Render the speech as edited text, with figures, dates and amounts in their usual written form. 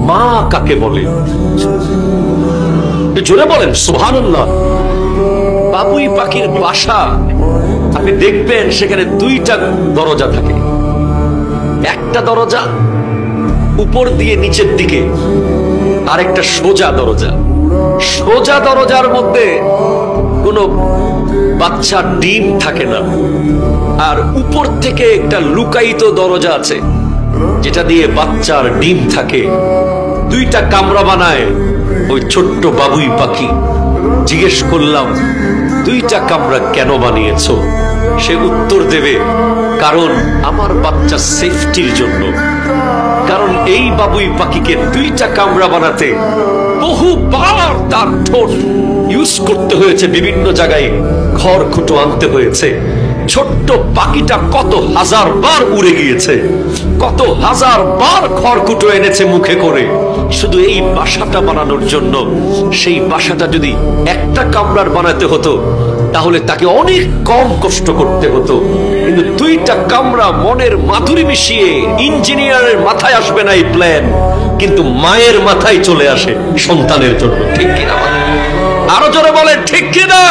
মা কাকে বলে? জোরে বলেন সুবহানাল্লাহ। বাবুই পাখির বাসা আপনি দেখবেন সেখানে দুইটা দরজা থাকে। একটা দরজা উপর দিয়ে নিচের দিকে, আর একটা সোজা দরজা। সোজা দরজার মধ্যে কোনো বাচ্চা ডিম থাকে না, আর উপর থেকে একটা লুকায়িত দরজা আছে যেটা দিয়ে বাচ্চার ডিম থাকে। দুইটা কামরা বানায় ওই ছোট্ট বাবুই পাখি। জিজ্ঞেস করলাম, দুইটা কামরা কেন বানিয়েছো? সে উত্তর দেবে, কারণ আমার বাচ্চা সেফটির জন্য। কারণ এই বাবুই পাখিকে দুইটা কামরা বানাতে বহুবার তার ঠোঁট ইউজ করতে হয়েছে, বিভিন্ন জায়গায় খড়কুটো আনতে হয়েছে। ছোট্ট পাখিটা কত হাজার বার উড়ে গিয়েছে, কত হাজার বার খড়কুটো এনেছে মুখে করে, শুধু এই বাসাটা বানানোর জন্য। সেই বাসাটা যদি একটা কামরার বানাতে হতো তাহলে তাকে অনেক কম কষ্ট করতে হতো, কিন্তু দুইটা কামরা মনের মাধুরী মিশিয়ে ইঞ্জিনিয়ারের মাথায় আসবে না এই প্ল্যান, কিন্তু মায়ের মাথায় চলে আসে সন্তানের জন্য। ঠিক কিনা? আরো জোরে বলেন ঠিক কিনা?